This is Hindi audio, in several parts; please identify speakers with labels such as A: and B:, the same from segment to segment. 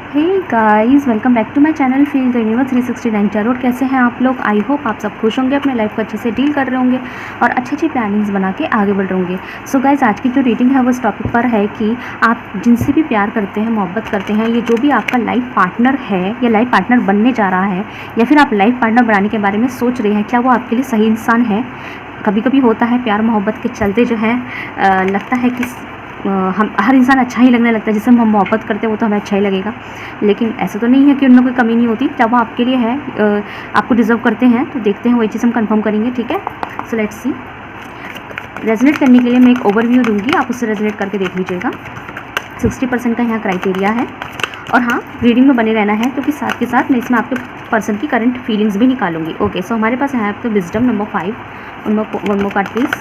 A: Hey guys, welcome back to my channel feel the universe 369 tarot. कैसे हैं आप लोग? आई होप आप सब खुश होंगे, अपने लाइफ को अच्छे से डील कर रहे होंगे और अच्छी अच्छी प्लानिंग्स बना के आगे बढ़ रहे होंगे। सो गाइस, आज की जो रीडिंग है वो इस टॉपिक पर है कि आप जिनसे भी प्यार करते हैं, मोहब्बत करते हैं, ये जो भी आपका लाइफ पार्टनर है या लाइफ पार्टनर बनने जा रहा है या फिर आप लाइफ पार्टनर बनाने के बारे में सोच रहे हैं, क्या वो आपके लिए सही इंसान है? कभी कभी होता है प्यार मोहब्बत के चलते जो है लगता है कि हम हर इंसान अच्छा ही लगने लगता है। जिससे हम मोहब्बत करते हैं वो तो हमें अच्छा ही लगेगा, लेकिन ऐसा तो नहीं है कि उनमें कोई कमी नहीं होती। जब वो आपके लिए है, आपको डिज़र्व करते हैं, तो देखते हैं वही चीज़ हम कंफर्म करेंगे। ठीक है, सो लेट्स सी। रेजोनेट करने के लिए मैं एक ओवरव्यू दूंगी, आप उससे रेजोनेट करके देख लीजिएगा। 60% का यहाँ क्राइटेरिया है और हाँ, रीडिंग में बने रहना है क्योंकि साथ के साथ मैं इसमें आपके पर्सन की करंट फीलिंग्स भी निकालूंगी। ओके, सो हमारे पास है आपका wisdom number 5। One more card please.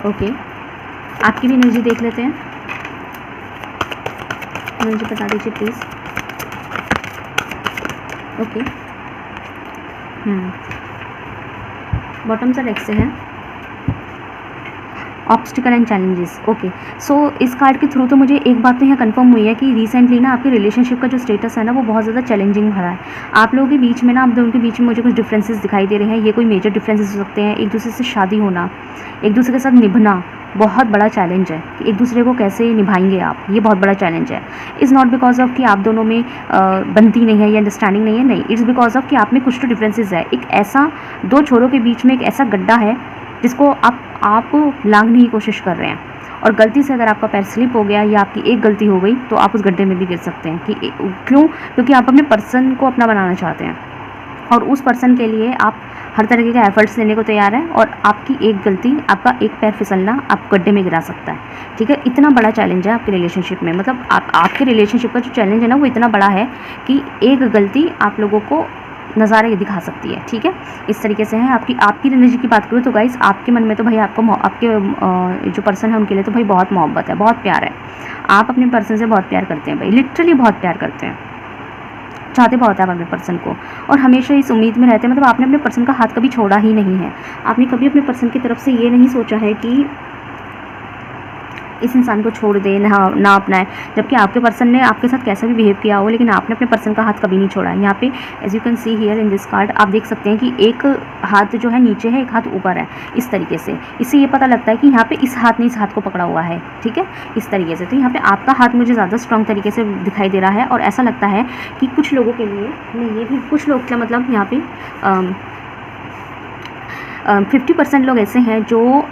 A: Okay, आपकी भी एनर्जी देख लेते हैं। एनर्जी बता दीजिए प्लीज़। ओके, बॉटम से नेक्स्ट से है ऑब्स्टिकल एंड चैलेंजेस। ओके, सो इस कार्ड के थ्रू तो मुझे एक बात तो यहाँ कंफर्म हुई है कि रिसेंटली ना आपके रिलेशनशिप का जो स्टेटस है ना वो बहुत ज़्यादा चैलेंजिंग भरा है। आप लोगों के बीच में ना, आप दोनों के बीच में मुझे कुछ डिफरेंसेस दिखाई दे रहे हैं। ये कोई मेजर डिफरेंसेस हो सकते हैं। एक दूसरे से शादी होना, एक दूसरे के साथ निभना बहुत बड़ा चैलेंज है कि एक दूसरे को कैसे निभाएंगे आप, ये बहुत बड़ा चैलेंज है। इज़ नॉट बिकॉज ऑफ कि आप दोनों में बनती नहीं है या अंडरस्टैंडिंग नहीं है, नहीं, इट्स बिकॉज ऑफ कि आप में कुछ तो डिफरेंसेस है। एक ऐसा दो छोरों के बीच में एक ऐसा गड्ढा है जिसको आप लांघने की कोशिश कर रहे हैं, और गलती से अगर आपका पैर स्लिप हो गया या आपकी एक गलती हो गई तो आप उस गड्ढे में भी गिर सकते हैं। कि क्यों? क्योंकि आप अपने पर्सन को अपना बनाना चाहते हैं और उस पर्सन के लिए आप हर तरीके के एफर्ट्स देने को तैयार हैं, और आपकी एक गलती, आपका एक पैर फिसलना आप गड्ढे में गिरा सकता है। ठीक है, इतना बड़ा चैलेंज है आपके रिलेशनशिप में। मतलब आपके रिलेशनशिप का जो चैलेंज है ना वो इतना बड़ा है कि एक गलती आप लोगों को नज़ारे दिखा सकती है। ठीक है, इस तरीके से है। आपकी एनर्जी की बात करूँ तो गाइस, आपके मन में तो भाई आपके जो पर्सन है उनके लिए तो भाई बहुत मोहब्बत है, बहुत प्यार है। आप अपने पर्सन से बहुत प्यार करते हैं भाई, लिटरली बहुत प्यार करते हैं, चाहते बहुत है आप अपने पर्सन को, और हमेशा इस उम्मीद में रहते हैं। मतलब आपने अपने पर्सन का हाथ कभी छोड़ा ही नहीं है। आपने कभी अपने पर्सन की तरफ से ये नहीं सोचा है कि इस इंसान को छोड़ दे, ना अपनाए, जबकि आपके पर्सन ने आपके साथ कैसा भी बिहेव किया हो, लेकिन आपने अपने पर्सन का हाथ कभी नहीं छोड़ा है। यहाँ पे as you can see here in this card आप देख सकते हैं कि एक हाथ जो है नीचे है, एक हाथ ऊपर है, इस तरीके से। इससे ये पता लगता है कि यहाँ पे इस हाथ ने इस हाथ को पकड़ा हुआ है। ठीक है, इस तरीके से। तो यहाँ पे आपका हाथ मुझे ज़्यादा स्ट्रॉन्ग तरीके से दिखाई दे रहा है, और ऐसा लगता है कि कुछ लोगों के लिए, नहीं ये भी कुछ लोग क्या, मतलब यहाँ पे 50% लोग ऐसे हैं जो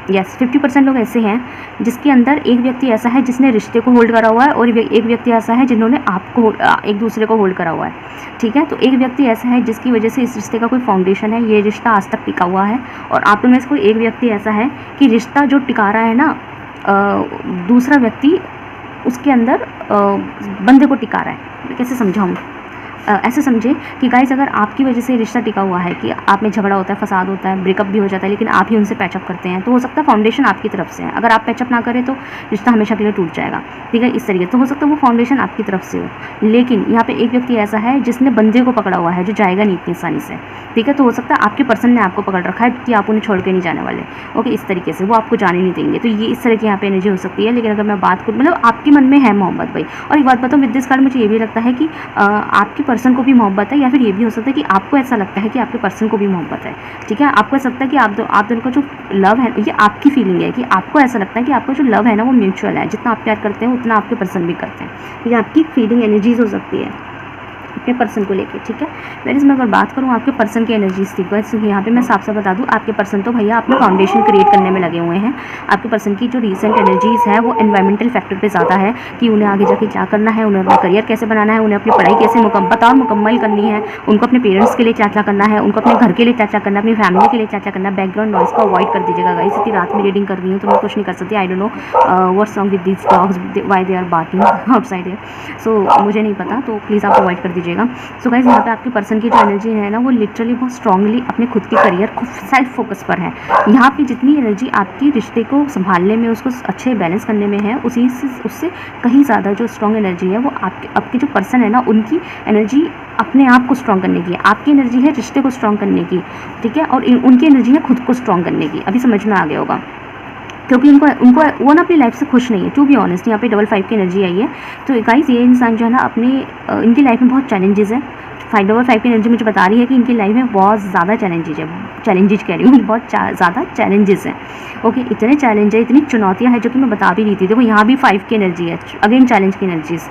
A: 50% लोग ऐसे हैं जिसके अंदर एक व्यक्ति ऐसा है जिसने रिश्ते को होल्ड करा हुआ है, और एक व्यक्ति ऐसा है जिन्होंने आपको एक दूसरे को होल्ड करा हुआ है। ठीक है, तो एक व्यक्ति ऐसा है जिसकी वजह से इस रिश्ते का कोई फाउंडेशन है, ये रिश्ता आज तक टिका हुआ है, और आप में से कोई एक व्यक्ति ऐसा है कि रिश्ता जो टिका रहा है ना, दूसरा व्यक्ति उसके अंदर बंदे को टिका रहा है। मैं कैसे समझाऊँ? ऐसे समझे कि गाइस, अगर आपकी वजह से रिश्ता टिका हुआ है, कि आप में झगड़ा होता है, फसाद होता है, ब्रेकअप भी हो जाता है, लेकिन आप ही उनसे पैचअप करते हैं, तो हो सकता है फाउंडेशन आपकी तरफ से है। अगर आप पैचअप ना करें तो रिश्ता हमेशा के लिए टूट जाएगा। ठीक है, इस तरीके तो हो सकता है वो फाउंडेशन आपकी तरफ से हो, लेकिन यहाँ पे एक व्यक्ति ऐसा है जिसने बंदे को पकड़ा हुआ है, जो जाएगा नहीं इतनी आसानी से। ठीक है, तो हो सकता है आपके पर्सन ने आपको पकड़ रखा है कि आप उन्हें छोड़ के नहीं जाने वाले। ओके, इस तरीके से वो आपको जाने नहीं देंगे। तो ये इस तरह की यहाँ पे एनर्जी हो सकती है। लेकिन अगर मैं बात करूँ, मतलब आपके मन में है मोहब्बत भाई। और एक बात बताऊँ, विद दिस कार्ड मुझे ये भी लगता है कि आपके पर्सन को भी मोहब्बत है, या फिर ये भी हो सकता है कि आपको ऐसा लगता है कि आपके पर्सन को भी मोहब्बत है। ठीक है, आपको ऐसा लगता है कि आप दोनों का जो लव है, ये आपकी फीलिंग है कि आपको ऐसा लगता है कि आपका जो लव है ना वो म्यूचुअल है। जितना आप प्यार करते हैं उतना आपके पर्सन भी करते हैं। ये आपकी फीलिंग एनर्जीज हो सकती है अपने पर्सन को लेके। ठीक है, वेरीज मैं अगर बात करूँ आपके पर्सन की एनर्जीज की, वैसे यहाँ पे मैं साफ साफ बता दूँ, आपके पर्सन तो भैया अपने फाउंडेशन क्रिएट करने में लगे हुए हैं। आपके पर्सन की जो रीसेंट एनर्जीज है वो एनवायरमेंटल फैक्टर पे ज़्यादा है कि उन्हें आगे जाके क्या करना है, उन्हें अपना करियर कैसे बनाना है, उन्हें अपनी पढ़ाई कैसे मुकम्मल करनी है, उनको अपने पेरेंट्स के लिए क्या क्या करना है, उनको अपने घर के लिए क्या क्या करना है, अपनी फैमिली के लिए क्या क्या करना है। बैकग्राउंड नॉइस को अवॉइड कर दीजिएगा गाइस। इतनी रात में रीडिंग कर रही हूँ तो मैं कुछ नहीं कर सकती। I don't know what's wrong with these dogs, why they are barking outside है। सो मुझे नहीं पता, तो प्लीज़ आप अवॉइड कर दीजिएगा। सो गाइस, यहाँ पे आपके पर्सन की जो एनर्जी है ना वो लिटरली बहुत स्ट्रांगली अपने खुद के करियर, खुद सेल्फ फोकस पर है। यहाँ पे जितनी एनर्जी आपकी रिश्ते को संभालने में, उसको अच्छे बैलेंस करने में है, उससे कहीं ज़्यादा जो स्ट्रॉन्ग एनर्जी है वो आपके जो पर्सन है ना उनकी एनर्जी अपने आप को स्ट्रॉन्ग करने की है। आपकी एनर्जी है रिश्ते को स्ट्रॉन्ग करने की। ठीक है, और उनकी एनर्जी है खुद को स्ट्रॉन्ग करने की। अभी समझ में आ गया होगा। क्योंकि उनको उनको वो ना अपनी लाइफ से खुश नहीं है, टू बी ऑनेस्ट। यहाँ पे 5 की एनर्जी आई है। तो गाइस ये इंसान जो है ना अपने इनकी लाइफ में बहुत चैलेंजेस है। 5 की एनर्जी मुझे बता रही है कि इनकी लाइफ में बहुत ज़्यादा चैलेंजेस कह रही हूँ, बहुत ज़्यादा चैलेंजेस हैं। ओके, इतने चैलेंज है, इतनी चुनौतियाँ हैं, जो कि मैं बता भी रही थी। देखो यहाँ भी 5 की एनर्जी है, अगेन चैलेंज की एनर्जीज।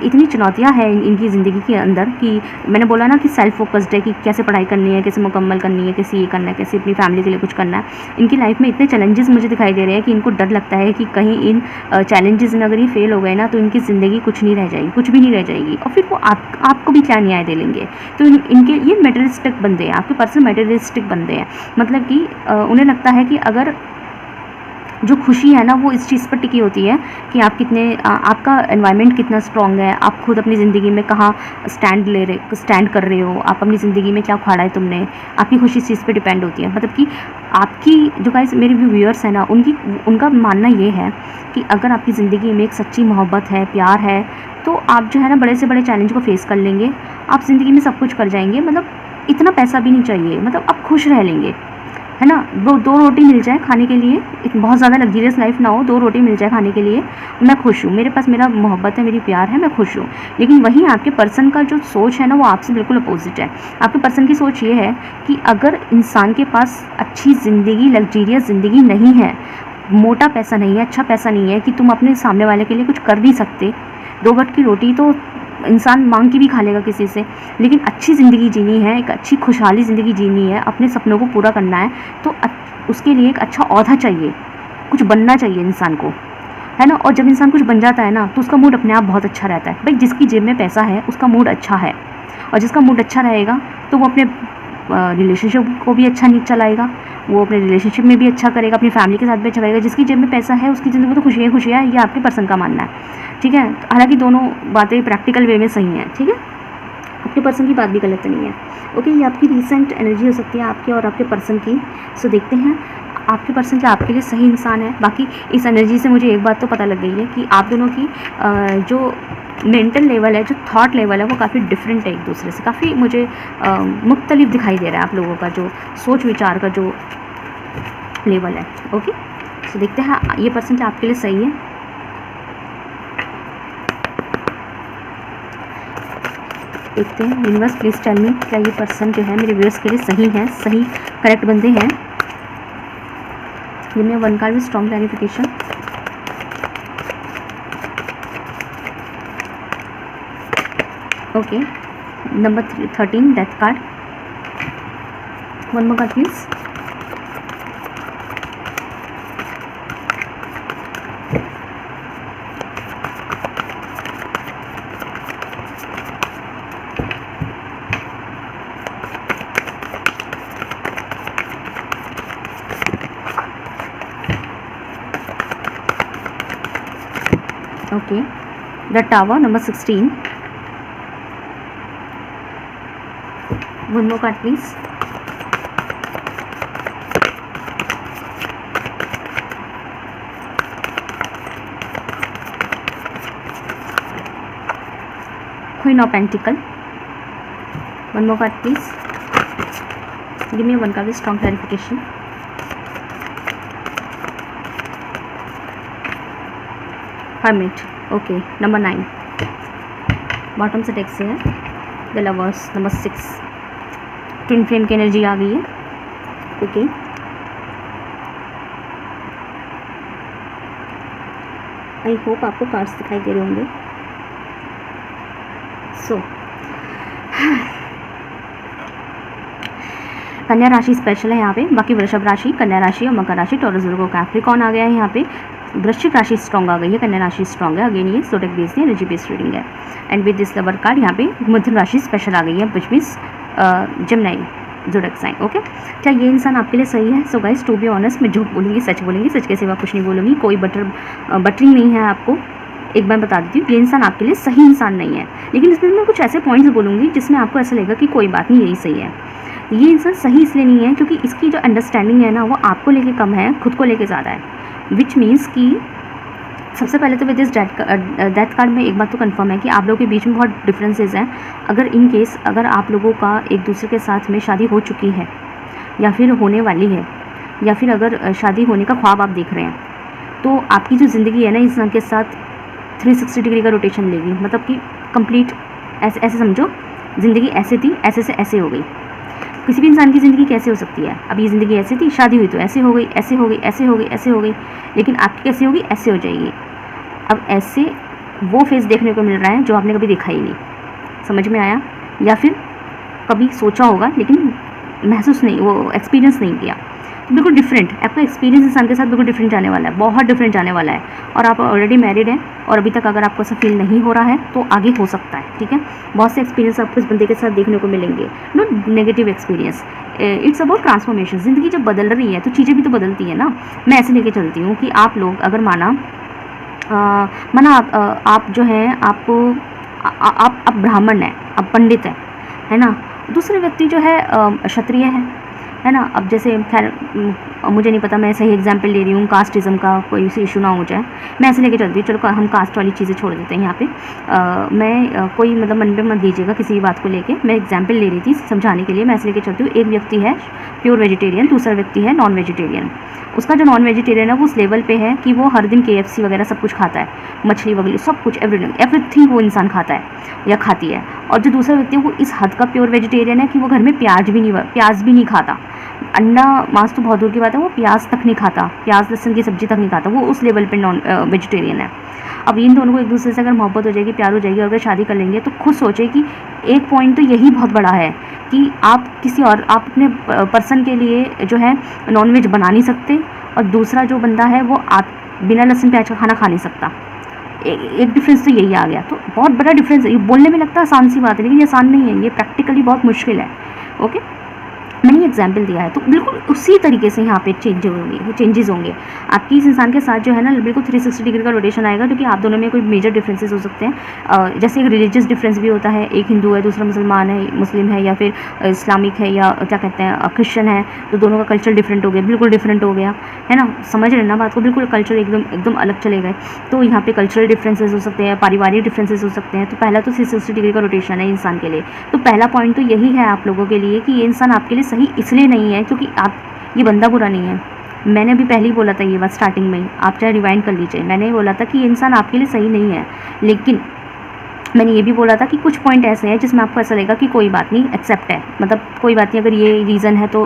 A: इतनी चुनौतियाँ हैं इनकी ज़िंदगी के अंदर कि मैंने बोला ना कि सेल्फ फोकस्ड है, कि कैसे पढ़ाई करनी है, कैसे मुकम्मल करनी है, कैसे ये करना है, कैसे अपनी फैमिली के लिए कुछ करना है। इनकी लाइफ में इतने चैलेंजेस मुझे दिखाई दे रहे हैं कि इनको डर लगता है कि कहीं इन चैलेंजेस में अगर ये फेल हो गए ना, तो इनकी ज़िंदगी कुछ नहीं रह जाएगी, कुछ भी नहीं रह जाएगी, और फिर वो आपको भी क्या न्याय दे लेंगे। तो इनके ये मटेरियलिस्टिक बंदे हैं, आपके पर्सन मटेरियलिस्टिक बंदे हैं। मतलब कि उन्हें लगता है कि अगर जो खुशी है ना वो इस चीज़ पर टिकी होती है कि आप कितने आपका एनवायरनमेंट कितना स्ट्रॉन्ग है, आप खुद अपनी ज़िंदगी में कहाँ स्टैंड कर रहे हो, आप अपनी ज़िंदगी में क्या उखाड़ा है तुमने, आपकी खुशी इस चीज़ पे डिपेंड होती है। मतलब कि आपकी जो गाइस मेरे व्यूअर्स हैं ना, उनका मानना ये है कि अगर आपकी ज़िंदगी में एक सच्ची मोहब्बत है, प्यार है, तो आप जो है ना बड़े से बड़े चैलेंज को फेस कर लेंगे, आप ज़िंदगी में सब कुछ कर जाएंगे। मतलब इतना पैसा भी नहीं चाहिए, मतलब आप खुश रह लेंगे, है ना। वो 2 रोटी मिल जाए खाने के लिए, बहुत ज़्यादा लग्जरियस लाइफ ना हो, 2 रोटी मिल जाए खाने के लिए, मैं खुश हूँ, मेरे पास मेरा मोहब्बत है, मेरी प्यार है, मैं खुश हूँ। लेकिन वहीं आपके पर्सन का जो सोच है ना, वो आपसे बिल्कुल अपोजिट है। आपके पर्सन की सोच ये है कि अगर इंसान के पास अच्छी ज़िंदगी, लग्जरियस ज़िंदगी नहीं है, मोटा पैसा नहीं है, अच्छा पैसा नहीं है, कि तुम अपने सामने वाले के लिए कुछ कर नहीं सकते, 2 वक्त की रोटी तो इंसान मांग के भी खा लेगा किसी से, लेकिन अच्छी ज़िंदगी जीनी है, एक अच्छी खुशहाली ज़िंदगी जीनी है, अपने सपनों को पूरा करना है, तो उसके लिए एक अच्छा ओहदा चाहिए, कुछ बनना चाहिए इंसान को, है ना। और जब इंसान कुछ बन जाता है ना, तो उसका मूड अपने आप बहुत अच्छा रहता है। भाई जिसकी जेब में पैसा है उसका मूड अच्छा है, और जिसका मूड अच्छा रहेगा तो वो अपने रिलेशनशिप को भी अच्छा नहीं चलाएगा, वो अपने रिलेशनशिप में भी अच्छा करेगा, अपनी फैमिली के साथ भी अच्छा करेगा। जिसकी जेब में पैसा है उसकी ज़िंदगी में तो खुशियाँ खुशियाँ, ये आपके पर्सन का मानना है, ठीक है। हालांकि दोनों बातें प्रैक्टिकल वे में सही हैं, ठीक है, आपके पर्सन की बात भी गलत नहीं है। ओके, ये आपकी रिसेंट एनर्जी हो सकती है, आपके और आपके पर्सन की। सो देखते हैं आपके पर्सन क्या आपके लिए सही इंसान है। बाकी इस एनर्जी से मुझे एक बात तो पता लग गई है कि आप दोनों की जो मेंटल लेवल है, जो थॉट लेवल है, वो काफ़ी डिफरेंट है एक दूसरे से, काफ़ी मुझे मुख्तलिफ दिखाई दे रहा है आप लोगों का जो सोच विचार का जो लेवल है। ओके, सो देखते हैं ये पर्सन क्या आपके लिए सही है। देखते हैं यूनिवर्स प्लीज़ टेल मी, क्या ये पर्सन जो है मेरे व्यूअर्स के लिए सही है, सही करेक्ट बंदे हैं। ये मैं 1 कार्ड में strong clarification. Okay, number 13 death card. 1 more card please. Okay, the tower, number 16. 1 more card please. Queen of Pentacle. 1 more card please. Give me 1 card with strong clarification. Hermit. Okay, number 9 bottom से टेक्स से है। The lovers, number 6 twin flame की एनर्जी आ गई है। ओके, आई होप आपको कार्ड्स दिखाई दे रहे होंगे। सो कन्या राशि स्पेशल है यहाँ पे, बाकी वृषभ राशि, कन्या राशि और मकर राशि, टॉरस, वर्गो, कैप्रिकॉर्न आ गया है यहाँ पे। वृश्चिक राशि स्ट्रॉन्ग आ गई है, कन्या राशि स्ट्रॉन्ग है। अगेन ये zodiac based energy based reading है। And with this lover card यहाँ पे मिथुन राशि स्पेशल आ गई है, which means Gemini zodiac sign. Okay, क्या ये इंसान आपके लिए सही है? So guys, to be honest, मैं झूठ बोलूँगी सच बोलूँगी, सच के सिवा कुछ नहीं बोलूँगी, कोई बटरिंग नहीं है आपको। एक बार बता देती हूँ, ये इंसान आपके लिए सही इंसान नहीं है, लेकिन इसमें मैं कुछ ऐसे पॉइंट्स बोलूँगी जिसमें आपको ऐसा लगेगा कि कोई बात नहीं, यही सही है। ये इंसान सही इसलिए नहीं है क्योंकि इसकी जो अंडरस्टैंडिंग है ना, वो आपको लेके कम है, खुद को लेके ज़्यादा है। विच मीन्स कि सबसे पहले तो विद दिस डेथ कार्ड में एक बात तो कंफर्म है कि आप लोगों के बीच में बहुत डिफरेंसेस हैं। अगर इन केस अगर आप लोगों का एक दूसरे के साथ में शादी हो चुकी है या फिर होने वाली है, या फिर अगर शादी होने का ख्वाब आप देख रहे हैं, तो आपकी जो ज़िंदगी है ना इंसान के साथ 360 डिग्री का रोटेशन लेगी, मतलब कि कंप्लीट ऐसे ऐसे समझो, ज़िंदगी ऐसे थी, ऐसे से ऐसे हो गई। किसी भी इंसान की ज़िंदगी कैसे हो सकती है? अब ये ज़िंदगी ऐसी थी, शादी हुई तो ऐसे हो गई, ऐसे हो गई, ऐसे हो गई, ऐसे हो गई, लेकिन आपकी कैसे होगी? ऐसे हो जाएगी। अब ऐसे वो फेस देखने को मिल रहा है जो आपने कभी देखा ही नहीं। समझ में आया? या फिर कभी सोचा होगा लेकिन महसूस नहीं, वो एक्सपीरियंस नहीं किया। तो बिल्कुल डिफरेंट आपका एक्सपीरियंस इंसान के साथ बिल्कुल डिफरेंट जाने वाला है, बहुत डिफरेंट जाने वाला है। और आप ऑलरेडी मैरिड हैं और अभी तक अगर आपको ऐसा फील नहीं हो रहा है तो आगे हो सकता है, ठीक है। बहुत से एक्सपीरियंस आपको इस बंदे के साथ देखने को मिलेंगे, not negative experience. It's about transformation. ज़िंदगी जब बदल रही है तो चीज़ें भी तो बदलती है ना। मैं ऐसे लेके चलती हूँ कि आप लोग अगर माना आप जो हैं आप ब्राह्मण हैं, आप पंडित हैं, है ना। दूसरे व्यक्ति जो है क्षत्रिय है ना। अब जैसे खैर मुझे नहीं पता, मैं सही एग्जांपल ले रही हूँ, कास्टिज़म का कोई इशू ना हो जाए, मैं ऐसे लेके चलती हूँ। चलो हम कास्ट वाली चीज़ें छोड़ देते हैं यहाँ पे। मैं कोई मतलब मन पे मत दीजिएगा किसी भी बात को लेके, मैं एग्जांपल ले रही थी समझाने के लिए। मैं ऐसे लेके चलती हूँ, एक व्यक्ति है प्योर वेजिटेरियन, दूसरा व्यक्ति है नॉन वेजिटेरियन। उसका जो नॉन वेजिटेरियन है वो उस लेवल पे है कि वो हर दिन KFC वगैरह सब कुछ खाता है, मछली वगैरह सब कुछ, एवरीथिंग वो इंसान खाता है या खाती है। और जो दूसरा व्यक्ति है वो इस हद का प्योर वेजिटेरियन है कि वो घर में प्याज भी नहीं खाता, अंडा मांस तो बहुत दूर की बात है, वो प्याज तक नहीं खाता, प्याज लहसुन की सब्जी तक नहीं खाता, वो उस लेवल पे नॉन वेजिटेरियन है। अब इन दोनों को एक दूसरे से अगर मोहब्बत हो जाएगी, प्यार हो जाएगी और अगर शादी कर लेंगे तो खुद सोचे कि एक पॉइंट तो यही बहुत बड़ा है कि आप अपने पर्सन के लिए जो है नॉनवेज बना नहीं सकते, और दूसरा जो बंदा है वो आप बिना लहसुन प्याज का खाना खा नहीं सकता। एक डिफरेंस तो यही आ गया। तो बहुत बड़ा डिफरेंस है। ये बोलने में लगता है आसान सी बात है, लेकिन ये आसान नहीं है, ये प्रैक्टिकली बहुत मुश्किल है। ओके, मैंने एग्जाम्पल दिया है, तो बिल्कुल उसी तरीके से यहाँ पे चेंजेस होंगे आपकी इस इंसान के साथ जो है ना। बिल्कुल 360 डिग्री का रोटेशन आएगा, क्योंकि आप दोनों में कोई मेजर डिफरेंसेस हो सकते हैं। जैसे एक रिलीजियस डिफरेंस भी होता है, एक हिंदू है दूसरा मुस्लिम है या फिर इस्लामिक है या क्या कहते हैं क्रिश्चियन है, तो दोनों का कल्चर डिफरेंट हो गया, बिल्कुल डिफरेंट हो गया, है ना। समझ रहे ना बात को? बिल्कुल कल्चर एकदम अलग चले गए। तो यहाँ पे कल्चरल डिफरेंसेस हो सकते हैं, पारिवारिक डिफरेंसेस हो सकते हैं। तो पहला तो 360 डिग्री का रोटेशन है इंसान के लिए। तो पहला पॉइंट तो यही है आप लोगों के लिए कि ये इंसान आपके लिए सही इसलिए नहीं है क्योंकि ये बंदा बुरा नहीं है। मैंने अभी पहले ही बोला था ये बात स्टार्टिंग में ही, आप चाहे रिवाइंड कर लीजिए। मैंने बोला था कि ये इंसान आपके लिए सही नहीं है, लेकिन मैंने ये भी बोला था कि कुछ पॉइंट ऐसे हैं जिसमें आपको ऐसा लगेगा कि कोई बात नहीं, एक्सेप्ट है, मतलब कोई बात नहीं, अगर ये रीज़न है तो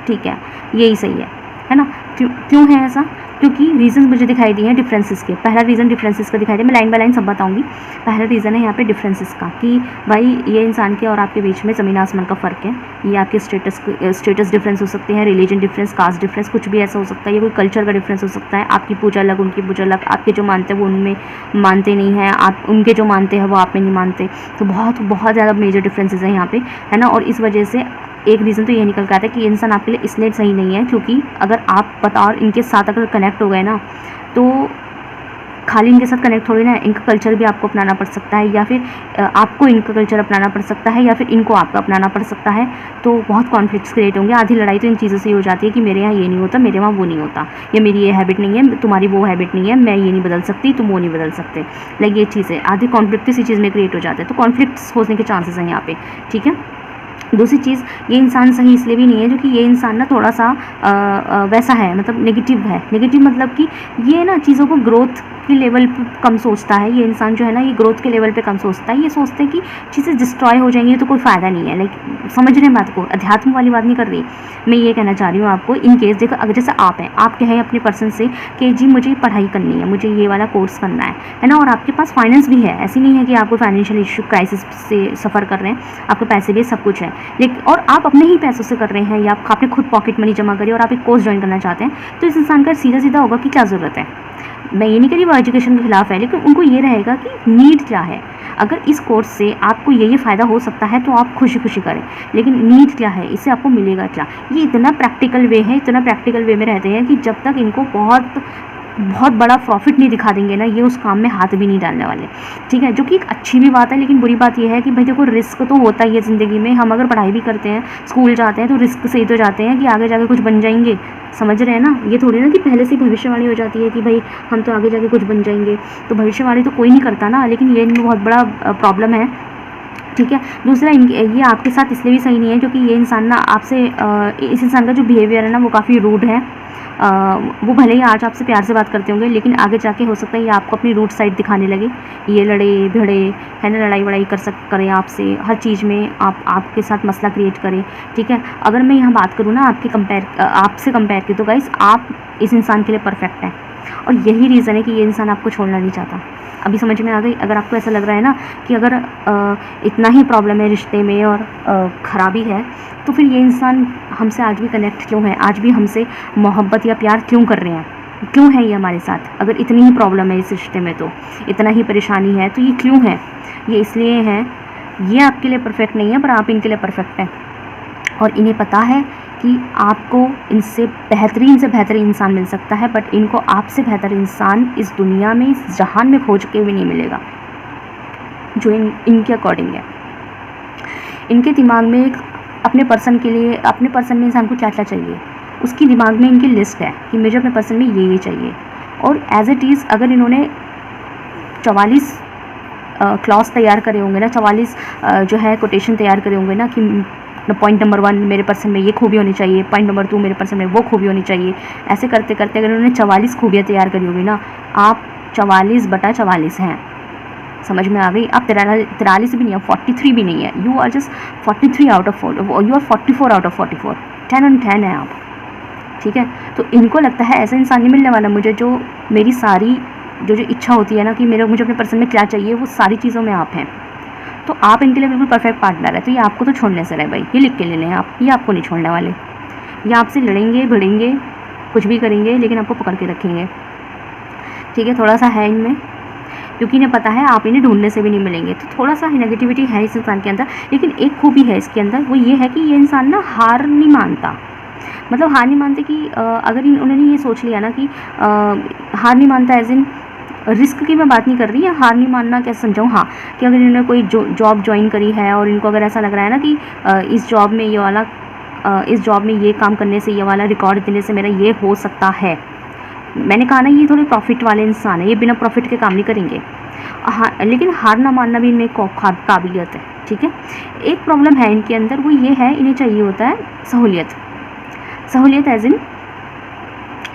A: ठीक है, यही सही है ना। क्यों है ऐसा? क्योंकि रीज़न मुझे दिखाई दिए हैं डिफरेंसेस के। पहला रीज़न डिफरेंसेस का दिखाई दिया, मैं लाइन बाय लाइन सब बताऊंगी। पहला रीज़न है यहाँ पे डिफरेंसेस का कि भाई ये इंसान के और आपके बीच में ज़मीन आसमान का फ़र्क है। ये आपके स्टेटस डिफरेंस हो सकते हैं, रिलीजन डिफरेंस, कास्ट डिफरेंस, कुछ भी ऐसा हो सकता है। ये कोई कल्चर का डिफरेंस हो सकता है, आपकी पूजा अलग, उनकी पूजा अलग, आपके जो मानते हैं वो उनमें मानते नहीं हैं, आप उनके जो मानते हैं वो आप में नहीं मानते। तो बहुत ज़्यादा मेजर डिफरेंसेस हैं यहाँ पे, है ना। और इस वजह से एक रीज़न तो ये निकल के आता है कि ये इंसान आपके लिए इसलिए सही नहीं है क्योंकि अगर आप और इनके साथ अगर कनेक्ट हो गए ना, तो खाली इनके साथ कनेक्ट हो गए ना, इनका कल्चर भी आपको अपनाना पड़ सकता है, या फिर आपको इनका कल्चर अपनाना पड़ सकता है, या फिर इनको आपका अपनाना पड़ सकता है। तो बहुत कॉन्फ्लिक्ट्स क्रिएट होंगे। आधी लड़ाई तो इन चीज़ों से ही हो जाती है कि मेरे यहाँ ये नहीं होता, मेरे वहाँ वो नहीं होता, या मेरी ये हैबिट नहीं है, तुम्हारी वो हैबिट नहीं है, मैं ये नहीं बदल सकती, तुम वो नहीं बदल सकते। लाइक ये चीज़ें आधी कॉन्फ्लिक्ट इसी चीज़ में क्रिएट हो जाते हैं। तो कॉन्फ्लिक्ट्स होने के चांसेस हैं यहाँ पे, ठीक है। दूसरी चीज़, ये इंसान सही इसलिए भी नहीं है क्योंकि ये इंसान ना थोड़ा सा वैसा है, मतलब नेगेटिव है। नेगेटिव मतलब कि ये ना चीज़ों को ग्रोथ के लेवल पे कम सोचता है। ये इंसान जो है ना, ये ग्रोथ के लेवल पे कम सोचता है। ये सोचते हैं कि चीज़ें डिस्ट्रॉय हो जाएंगी तो कोई फ़ायदा नहीं है। लाइक समझ रहे हैं बात को? अध्यात्म वाली बात नहीं कर रही मैं, ये कहना चाह रही हूँ आपको। इन केस देखो, अगर जैसे आप हैं, आप कहें अपने पर्सन से कि जी मुझे पढ़ाई करनी है, मुझे ये वाला कोर्स करना है ना, और आपके पास फाइनेंस भी है। ऐसी नहीं है कि आपको फाइनेंशियल इशू क्राइसिस से सफ़र कर रहे हैं, आपके पैसे भी सब कुछ है, लेकिन और आप अपने ही पैसों से कर रहे हैं, या आपने खुद पॉकेट मनी जमा करी और आप एक कोर्स ज्वाइन करना चाहते हैं, तो इस इंसान का सीधा होगा कि क्या ज़रूरत है। मैं ये नहीं कह रही वो एजुकेशन के खिलाफ है, लेकिन उनको ये रहेगा कि नीड क्या है। अगर इस कोर्स से आपको ये फ़ायदा हो सकता है तो आप खुशी करें, लेकिन नीड क्या है, इससे आपको मिलेगा क्या। ये इतना प्रैक्टिकल वे है, इतना प्रैक्टिकल वे में रहते हैं कि जब तक इनको बहुत बड़ा प्रॉफिट नहीं दिखा देंगे ना, ये उस काम में हाथ भी नहीं डालने वाले, ठीक है। जो कि एक अच्छी भी बात है, लेकिन बुरी बात यह है कि भाई देखो रिस्क तो होता ही है ज़िंदगी में। हम अगर पढ़ाई भी करते हैं, स्कूल जाते हैं, तो रिस्क से ही तो जाते हैं कि आगे जाके कुछ बन जाएंगे। समझ रहे हैं ना? ये थोड़ी ना कि पहले से भविष्यवाणी हो जाती है कि भाई हम तो आगे जाके कुछ बन जाएंगे। तो भविष्यवाणी तो कोई नहीं करता ना, लेकिन ये इनमें बहुत बड़ा प्रॉब्लम है ठीक है। दूसरा, ये आपके साथ इसलिए भी सही नहीं है क्योंकि ये इंसान ना आपसे इस इंसान का जो बिहेवियर है ना वो काफ़ी रूड है। वो भले ही आज आपसे प्यार से बात करते होंगे, लेकिन आगे जाके हो सकता है ये आपको अपनी रूड साइड दिखाने लगे। ये लड़े भिड़े है ना, लड़ाई वड़ाई करें आपसे, हर चीज़ में आपके साथ मसला क्रिएट करें। ठीक है। अगर मैं यहाँ बात करूँ ना आपसे कंपेयर की, तो गाइस आप इस इंसान के लिए परफेक्ट हैं, और यही रीज़न है कि ये इंसान आपको छोड़ना नहीं चाहता। अभी समझ में आ गई? अगर आपको ऐसा लग रहा है ना कि अगर इतना ही प्रॉब्लम है रिश्ते में और ख़राबी है, तो फिर ये इंसान हमसे आज भी कनेक्ट क्यों है, आज भी हमसे मोहब्बत या प्यार क्यों कर रहे हैं, क्यों है ये हमारे साथ? अगर इतनी ही प्रॉब्लम है इस रिश्ते में, तो इतना ही परेशानी है, तो ये क्यों है? ये इसलिए है, ये आपके लिए परफेक्ट नहीं है, पर आप इनके लिए परफेक्ट हैं, और इन्हें पता है कि आपको इनसे बेहतरीन से बेहतरीन इंसान मिल सकता है, बट इनको आपसे बेहतर इंसान इस दुनिया में, इस जहान में खोज के भी नहीं मिलेगा जो इनके अकॉर्डिंग है। इनके दिमाग में एक अपने पर्सन में इंसान को क्या क्या चाहिए, उसकी दिमाग में इनकी लिस्ट है कि मुझे अपने पर्सन में ये चाहिए। और एज इट इज़ अगर इन्होंने 44 क्लॉज तैयार करे होंगे ना, 44 जो है कोटेशन तैयार करे होंगे ना, कि पॉइंट नंबर 1 मेरे पर्सन में ये खूबी होनी चाहिए, पॉइंट नंबर 2 मेरे पर्सन में वो खूबी होनी चाहिए, ऐसे करते करते अगर उन्होंने 44 खूबियाँ तैयार करी होगी ना, आप 44/44 हैं। समझ में आ गई? आप 43 भी नहीं है, 43 भी नहीं है, you are just 43 out of 4, you are 44 out of 44, 10 on 10 है आप। ठीक है। तो इनको लगता है ऐसा इंसान नहीं मिलने वाला मुझे जो मेरी सारी जो इच्छा होती है ना कि मुझे अपने पर्सन में क्या चाहिए, वो सारी चीज़ों में आप हैं। तो आप इनके लिए बिल्कुल परफेक्ट पार्टनर है। तो ये आपको तो छोड़ने से रहे भाई, ये लिख के ले लें आप, ये आपको नहीं छोड़ने वाले। ये आपसे लड़ेंगे भिड़ेंगे, कुछ भी करेंगे, लेकिन आपको पकड़ के रखेंगे। ठीक है। थोड़ा सा है इनमें, क्योंकि इन्हें पता है आप इन्हें ढूंढने से भी नहीं मिलेंगे, तो थोड़ा सा नेगेटिविटी है इस इंसान के अंदर। लेकिन एक खूबी है इसके अंदर, वो ये है कि ये इंसान ना हार नहीं मानता। मतलब हार नहीं मानते कि अगर उन्होंने ये सोच लिया ना कि हार नहीं मानता, एज इन रिस्क की मैं बात नहीं कर रही है, हार नहीं मानना कैसे समझाऊँ, हाँ, कि अगर इन्होंने कोई जॉब ज्वाइन करी है और इनको अगर ऐसा लग रहा है ना कि इस जॉब में ये काम करने से, ये वाला रिकॉर्ड देने से मेरा ये हो सकता है। मैंने कहा ना ये थोड़े प्रॉफिट वाले इंसान है, ये बिना प्रॉफिट के काम नहीं करेंगे। हाँ, लेकिन हार ना मानना भी इनमें काबिलियत है। ठीक है। एक प्रॉब्लम है इनके अंदर, वो ये है, इन्हें चाहिए होता है सहूलियत एज इन,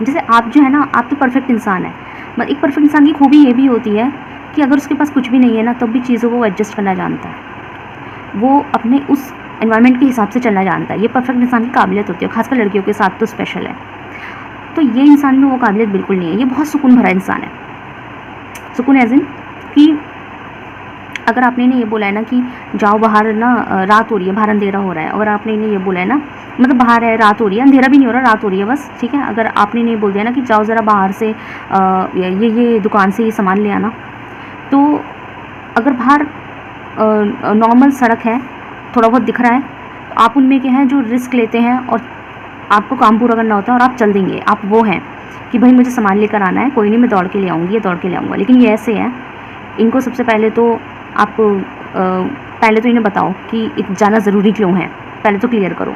A: जैसे आप जो है ना, आप तो परफेक्ट इंसान है, मतलब एक परफेक्ट इंसान की खूबी ये भी होती है कि अगर उसके पास कुछ भी नहीं है ना, तब भी चीज़ों को एडजस्ट करना जानता है, वो अपने उस एनवायरनमेंट के हिसाब से चलना जानता है। ये परफेक्ट इंसान की काबिलियत होती है, खासकर लड़कियों के साथ तो स्पेशल है। तो ये इंसान में वो काबिलियत बिल्कुल नहीं है। ये बहुत सुकून भरा इंसान है। सुकून एज इन कि अगर आपने इन्हें ये बोला है ना कि जाओ बाहर ना, रात हो रही है, बाहर अंधेरा हो रहा है, अगर आपने इन्हें ये बोला है ना, मतलब बाहर है, रात हो रही है, अंधेरा भी नहीं हो रहा, रात हो रही है बस, ठीक है, अगर आपने इन्हें बोल दिया ना कि जाओ ज़रा बाहर से ये दुकान से ये सामान ले आना, तो अगर बाहर नॉर्मल सड़क है, थोड़ा बहुत दिख रहा है, तो आप उनमें क्या है जो रिस्क लेते हैं और आपको काम पूरा करना होता है और आप चल देंगे, आप वो हैं कि भाई मुझे सामान लेकर आना है, कोई नहीं, मैं दौड़ के ले आऊँगी या दौड़ के ले आऊँगा। लेकिन ये ऐसे है, इनको सबसे पहले तो आपको पहले तो इन्हें बताओ कि जाना ज़रूरी क्यों है, पहले तो क्लियर करो।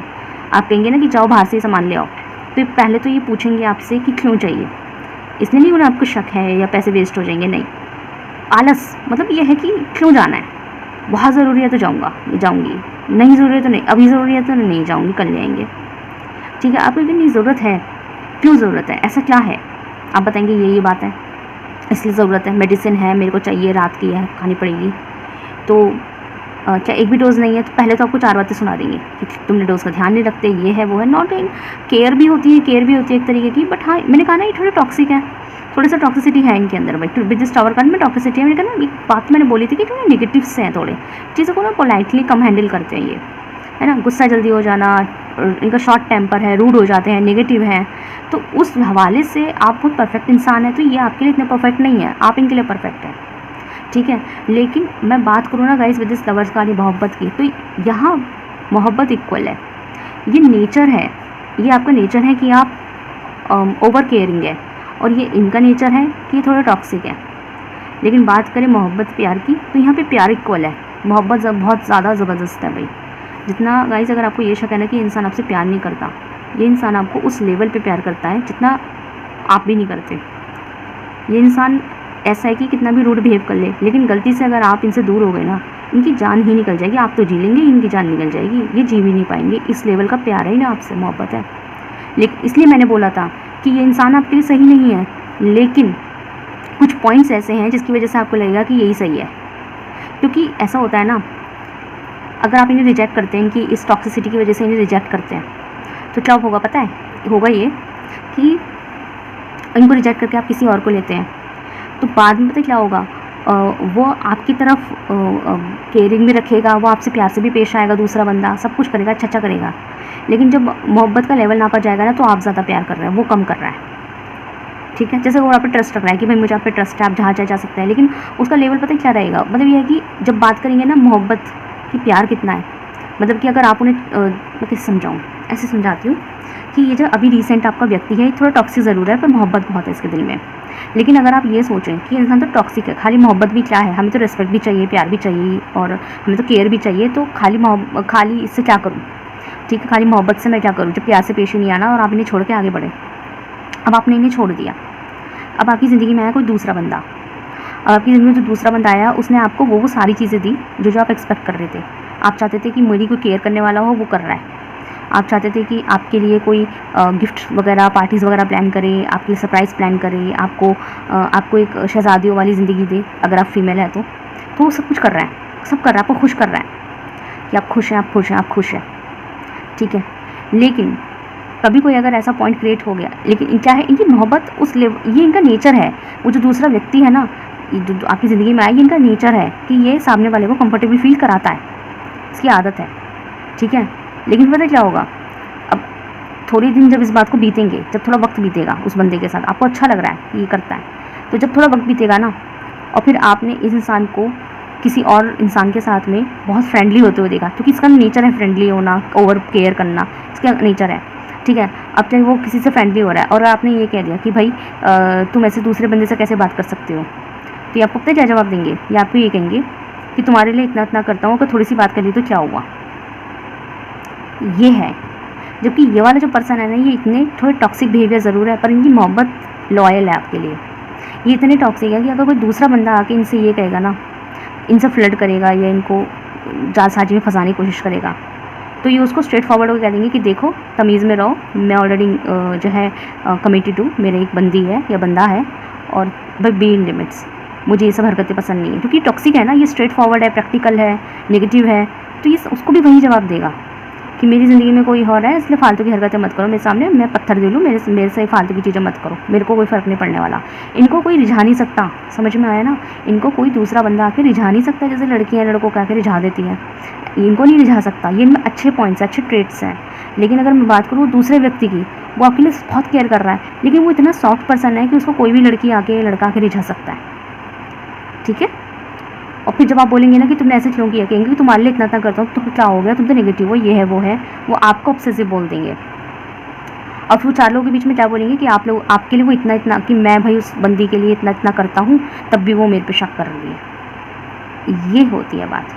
A: आप कहेंगे ना कि जाओ बाहर से सामान ले आओ, तो पहले तो ये पूछेंगे आपसे कि क्यों चाहिए, इसलिए नहीं उन्हें आपको शक है या पैसे वेस्ट हो जाएंगे, नहीं, आलस, मतलब ये है कि क्यों जाना है, बहुत ज़रूरी है तो जाऊँगा, ये जाऊँगी, नहीं ज़रूरी है तो नहीं, अभी ज़रूरी है तो नहीं जाऊँगी, कल ले आएंगे। ठीक है। आपको इतनी ज़रूरत है, क्यों ज़रूरत है, ऐसा क्या है, आप बताएंगे ये बात है, इसलिए ज़रूरत है, मेडिसिन है, मेरे को चाहिए, रात की है, खानी पड़ेगी, तो क्या एक भी डोज़ नहीं है, तो पहले तो आपको 4 बातें सुना देंगे कि तुमने डोज़ का ध्यान नहीं रखते, ये है वो है। नॉट इन केयर भी होती है एक तरीके की, बट हाँ, मैंने कहा ना ये थोड़े टॉक्सिक है, थोड़ी सा टॉक्सिसिटी है इनके अंदर भाई। बिजनेस टावर कार्ड में टॉक्सिसिटी है। मैंने कहा ना, एक बात मैंने बोली थी कि थोड़े नेगेटिव्स हैं, थोड़े चीज़ों को ना पोलाइटली कम हैंडल करते हैं ये, है ना, गुस्सा जल्दी हो जाना, इनका शॉर्ट टेम्पर है, रूड हो जाते हैं, नेगेटिव हैं। तो उस हवाले से आप बहुत परफेक्ट इंसान है, तो ये आपके लिए इतने परफेक्ट नहीं है, आप इनके लिए परफेक्ट है। ठीक है। लेकिन मैं बात करूँ ना गाइस बिजनेस लवर्स वाली मोहब्बत की, तो यहाँ मोहब्बत इक्वल है, ये नेचर है, ये आपका नेचर है कि आप ओवर केयरिंग है, और ये इनका नेचर है कि ये थोड़ा टॉक्सिक है। लेकिन बात करें मोहब्बत प्यार की, तो यहाँ पे प्यार इक्वल है, मोहब्बत बहुत ज़्यादा ज़बरदस्त है भाई। जितना गाइस अगर आपको ये शक है ना कि इंसान आपसे प्यार नहीं करता, ये इंसान आपको उस लेवल पे प्यार करता है जितना आप भी नहीं करते। ये इंसान ऐसा है कि कितना भी रूड बिहेव कर ले, लेकिन गलती से अगर आप इनसे दूर हो गए ना, इनकी जान ही निकल जाएगी। आप तो जी लेंगे, इनकी जान निकल जाएगी, ये जी भी नहीं पाएंगे। इस लेवल का प्यार है ना आपसे, मोहब्बत है। लेकिन इसलिए मैंने बोला था कि ये इंसान आपके लिए सही नहीं है, लेकिन कुछ पॉइंट्स ऐसे हैं जिसकी वजह से आपको लगेगा कि यही सही है। क्योंकि ऐसा होता है ना, अगर आप इन्हें रिजेक्ट करते हैं, कि इस टॉक्सिसिटी की वजह से इन्हें रिजेक्ट करते हैं, तो क्या होगा पता है? होगा ये कि इनको रिजेक्ट करके आप किसी और को लेते हैं, तो बाद में पता क्या होगा, वो आपकी तरफ केयरिंग भी रखेगा, वो आपसे प्यार से भी पेश आएगा, दूसरा बंदा सब कुछ करेगा, अच्छा करेगा। लेकिन जब मोहब्बत का लेवल नापा जाएगा ना, तो आप ज़्यादा प्यार कर रहे हैं, वो कम कर रहा है। ठीक है, जैसे वो आप पे ट्रस्ट रख रहा है कि भाई मुझे आप पे ट्रस्ट है, आप जहाँ चाहे जा सकते हैं, लेकिन उसका लेवल पता क्या रहेगा? मतलब ये है कि जब बात करेंगे ना मोहब्बत कि प्यार कितना है, मतलब कि अगर आप उन्हें मैं कैसे समझाऊँ, ऐसे समझाती हूँ कि ये जो अभी रिसेंट आपका व्यक्ति है, थोड़ा टॉक्सिक ज़रूर है, पर मोहब्बत बहुत है इसके दिल में। लेकिन अगर आप ये सोचें कि इंसान तो टॉक्सिक है, खाली मोहब्बत भी क्या है, हमें तो रिस्पेक्ट भी चाहिए, प्यार भी चाहिए, और हमें तो केयर भी चाहिए, तो खाली इससे क्या करूँ? ठीक है, खाली मोहब्बत से मैं क्या करूँ जब प्यार से पेश ही नहीं आना और आप इन्हें छोड़ के आगे बढ़े। अब आपने इन्हें छोड़ दिया, अब आपकी ज़िंदगी में आया कोई दूसरा बंदा। अब आपकी ज़िंदगी में जो दूसरा बंदा आया, उसने आपको वो सारी चीज़ें दी जो आप एक्सपेक्ट कर रहे थे। आप चाहते थे कि मेरी कोई केयर करने वाला हो, वो कर रहा है। आप चाहते थे कि आपके लिए कोई गिफ्ट वगैरह, पार्टीज़ वगैरह प्लान करे, आपके लिए सरप्राइज़ प्लान करे, आपको एक शहज़ादियों वाली ज़िंदगी दे, अगर आप फीमेल है तो वो सब कुछ कर रहा है, सब कर रहा है, आपको खुश कर रहा है कि आप खुश हैं, आप खुश हैं, आप खुश हैं। ठीक है, लेकिन कभी कोई अगर ऐसा पॉइंट क्रिएट हो गया, लेकिन क्या है, इनकी मोहब्बत उस लेवल, ये इनका नेचर है। वो जो दूसरा व्यक्ति है ना, जो आपकी ज़िंदगी में आया, ये इनका नेचर है कि ये सामने वाले को कंफर्टेबल फील कराता है, इसकी आदत है। ठीक है, लेकिन पता क्या होगा, अब थोड़े दिन जब इस बात को बीतेंगे, जब थोड़ा वक्त बीतेगा उस बंदे के साथ, आपको अच्छा लग रहा है कि ये करता है, तो जब थोड़ा वक्त बीतेगा ना, और फिर आपने इस इंसान को किसी और इंसान के साथ में बहुत फ्रेंडली होते हुए देखा, क्योंकि इसका नेचर है फ्रेंडली होना, ओवर केयर करना, इसका नेचर है। ठीक है, अब चाहे वो किसी से फ्रेंडली हो रहा है और आपने ये कह दिया कि भाई तुम ऐसे दूसरे बंदे से कैसे बात कर सकते हो, तो ये आपको पता क्या जवाब देंगे? या आपको ये कहेंगे कि तुम्हारे लिए इतना इतना करता हूँ, अगर थोड़ी सी बात कर ली तो क्या हुआ? ये है। जबकि ये वाला जो पर्सन है ना, ये इतने थोड़े टॉक्सिक बिहेवियर ज़रूर है, पर इनकी मोहब्बत लॉयल है आपके लिए। ये इतने टॉक्सिक है कि अगर कोई दूसरा बंदा आके इनसे ये कहेगा ना, इनसे फ्लर्ट करेगा या इनको जालसाजी में फंसाने की कोशिश करेगा, तो ये उसको स्ट्रेट फॉरवर्ड होकर कह देंगे कि देखो तमीज़ में रहो, मैं ऑलरेडी जो है कमिटेड हूँ, मेरे एक बंदी है या बंदा है, और भाई बी इन लिमिट्स, मुझे ये सब हरकतें पसंद नहीं है। क्योंकि टॉक्सिक है ना, ये स्ट्रेट फॉरवर्ड है, प्रैक्टिकल है, नेगेटिव है, तो ये उसको भी वही जवाब देगा कि मेरी ज़िंदगी में कोई और है, इसलिए फालतू की हरकतें मत करो मेरे सामने, मैं पत्थर दे लूँ, मेरे से फालतू की चीज़ें मत करो, मेरे को कोई फ़र्क नहीं पड़ने वाला। इनको कोई रिझा नहीं सकता, समझ में आया ना? इनको कोई दूसरा बंदा आके रिझा नहीं सकता, जैसे लड़कियाँ लड़कों को आके रिझा देती हैं, इनको नहीं रिझा सकता। ये इनमें अच्छे पॉइंट्स हैं, अच्छे ट्रेट्स हैं। लेकिन अगर मैं बात करूँ दूसरे व्यक्ति की, वो आपके लिए बहुत केयर कर रहा है, लेकिन वो इतना सॉफ्ट पर्सन है कि उसको कोई भी लड़की आके लड़का आके रिझा सकता है। ठीक है, और फिर जब आप बोलेंगे ना कि तुमने ऐसे क्यों किया, कहेंगे कि तुम्हारे लिए इतना इतना करता हूँ, तो क्या हो गया, तुम तो नेगेटिव हो, ये है वो है, वो आपको ऑब्सेसिव बोल देंगे। और फिर 4 लोगों के बीच में क्या बोलेंगे कि आप लोग, आपके लिए वो इतना इतना, कि मैं भाई उस बंदी के लिए इतना इतना करता हूँ, तब भी वो मेरे पे शक कर रही है। ये होती है बात।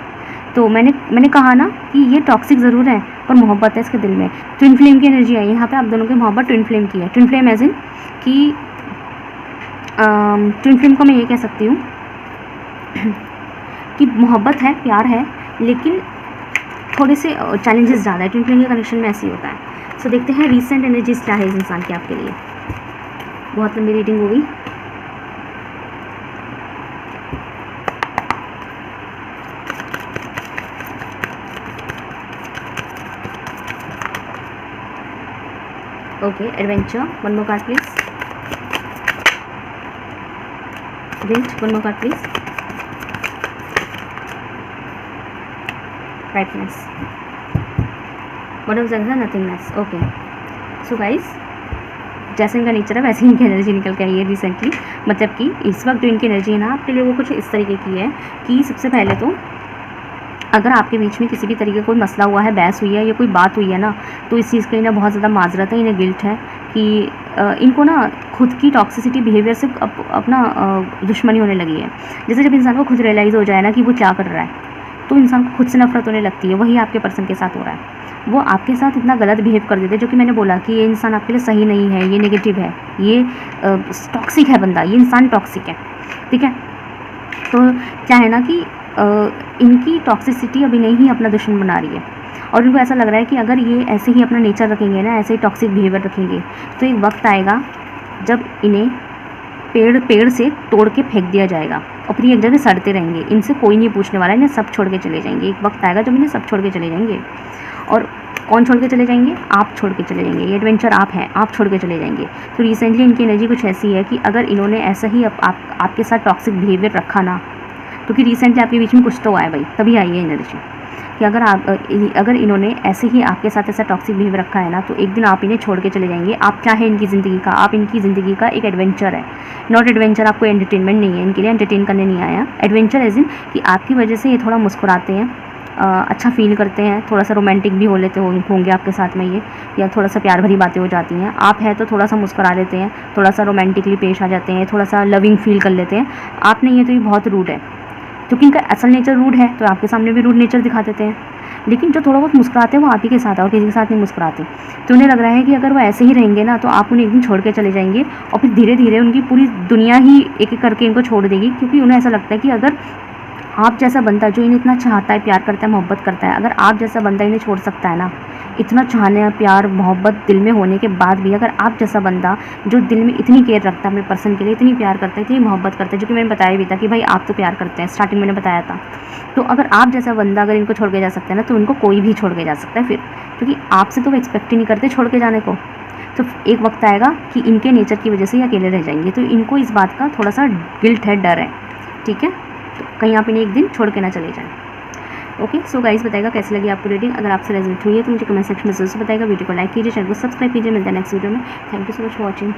A: तो मैंने कहा ना कि ये टॉक्सिक ज़रूर है, पर मोहब्बत है इसके दिल में। ट्विन फ्लेम की एनर्जी आई यहाँ पे, आप दोनों की मोहब्बत ट्विन फ्लेम की है। ट्विन फ्लेम एज इन कि ट्विन फ्लेम को मैं ये कह सकती हूँ कि मोहब्बत है, प्यार है, लेकिन थोड़े से चैलेंजेस ज़्यादा है। ट्विन फ्लेम के कनेक्शन में ऐसे ही होता है। सो देखते हैं रीसेंट एनर्जीज क्या है इस इंसान की आपके लिए। बहुत लंबी रीडिंग हो गई। Okay, adventure, one more card please. Wind, one more card please. Brightness. What was the answer? Nothingness. Okay. So guys, जैसे इनका नेचर है वैसे इनकी एनर्जी निकल के आई है रिसेंटली। मतलब कि इस वक्त जो इनकी एनर्जी है ना आपके लिए, वो कुछ इस तरीके की है कि सबसे पहले तो अगर आपके बीच में किसी भी तरीके का कोई मसला हुआ है, बहस हुई है या कोई बात हुई है ना, तो इस चीज़ की इन्हें बहुत ज़्यादा माजरत है, इन्हें गिल्ट है कि इनको ना खुद की टॉक्सिसिटी बिहेवियर से अपना दुश्मनी होने लगी है। जैसे जब इंसान को खुद रियलाइज़ हो जाए ना कि वो क्या कर रहा है, तो इंसान को खुद से नफरत होने लगती है। वही आपके पर्सन के साथ हो रहा है, वो आपके साथ इतना गलत बिहेव कर देते हैं, जो कि मैंने बोला कि ये इंसान आपके लिए सही नहीं है, ये नेगेटिव है, ये टॉक्सिक है बंदा, ये इंसान टॉक्सिक है, ठीक है। तो क्या है ना कि इनकी टॉक्सिसिटी अभी नहीं ही अपना दुश्मन बना रही है, और इनको ऐसा लग रहा है कि अगर ये ऐसे ही अपना नेचर रखेंगे ना, ऐसे ही टॉक्सिक बिहेवियर रखेंगे, तो एक वक्त आएगा जब इन्हें पेड़ से तोड़ के फेंक दिया जाएगा और फिर ये एक जगह सड़ते रहेंगे। इनसे कोई नहीं पूछने वाला है, इन्हें सब छोड़ के चले जाएंगे। एक वक्त आएगा जब इन्हें सब छोड़ के चले जाएंगे। और कौन छोड़ के चले जाएंगे? आप छोड़ के चले जाएंगे। ये एडवेंचर आप हैं, आप छोड़ के चले जाएंगे। तो रिसेंटली इनकी एनर्जी कुछ ऐसी है कि अगर इन्होंने ऐसा ही आपके साथ टॉक्सिक बिहेवियर रखा ना, क्योंकि रिसेंटली आपके बीच में कुछ तो हुआ है भाई, तभी आई है एनर्जी कि अगर इन्होंने ऐसे ही आपके साथ ऐसा टॉक्सिक बिहेवियर रखा है ना, तो एक दिन आप इन्हें छोड़ के चले जाएंगे। आप क्या है इनकी ज़िंदगी का? आप इनकी ज़िंदगी का एक एडवेंचर है। नॉट एडवेंचर, आपको एंटरटेनमेंट नहीं है, इनके लिए एंटरटेन करने नहीं आया। एडवेंचर एज इन कि आपकी वजह से ये थोड़ा मुस्कुराते हैं, अच्छा फील करते हैं, थोड़ा सा रोमांटिक भी हो लेते होंगे आपके साथ में ये, या थोड़ा सा प्यार भरी बातें हो जाती हैं। आप है तो थोड़ा सा मुस्कुरा लेते हैं, थोड़ा सा रोमांटिकली पेश आ जाते हैं, थोड़ा सा लविंग फील कर लेते हैं। आप नहीं है तो ये बहुत रूड है, क्योंकि इनका असल नेचर रूड है, तो आपके सामने भी रूड नेचर दिखा देते हैं। लेकिन जो थोड़ा बहुत मुस्कुराते हैं वो आप ही के साथ है और किसी के साथ नहीं मुस्कुराते। तो उन्हें लग रहा है कि अगर वो ऐसे ही रहेंगे ना, तो आप उन्हें एक दिन छोड़ के चले जाएंगे और फिर धीरे धीरे उनकी पूरी दुनिया ही एक एक करके इनको छोड़ देगी। क्योंकि उन्हें ऐसा लगता है कि अगर आप जैसा बंदा जो इन्हें इतना चाहता है, प्यार करता है, मोहब्बत करता है, अगर आप जैसा बंदा इन्हें छोड़ सकता है ना, इतना चाहने, प्यार, मोहब्बत दिल में होने के बाद भी, अगर आप जैसा बंदा जो दिल में इतनी केयर रखता है अपने पर्सन के लिए, इतनी प्यार करता है, इतनी मोहब्बत करता है, जो कि मैंने बताया भी था कि भाई आप तो प्यार करते हैं, स्टार्टिंग मैंने बताया था। तो अगर आप जैसा बंदा अगर इनको छोड़ के जा सकता है ना, तो उनको कोई भी छोड़ के जा सकता है फिर, क्योंकि आपसे तो वो एक्सपेक्ट ही नहीं करते छोड़ के जाने को। तो एक वक्त आएगा कि इनके नेचर की वजह से ये अकेले रह जाएंगे। तो इनको इस बात का थोड़ा सा गिल्ट है, डर है, ठीक है। तो कहीं आप इन्हें एक दिन छोड़ के ना चले जाएं। ओके, सो गाइस बताइएगा कैसी लगी आपको रीडिंग। अगर आपसे रेजोनेट हुई है तो मुझे कमेंट सेक्शन में जरूर बताइएगा। वीडियो को लाइक कीजिए, चैनल को सब्सक्राइब कीजिए। मिलते हैं नेक्स्ट वीडियो में। Thank you so much for watching.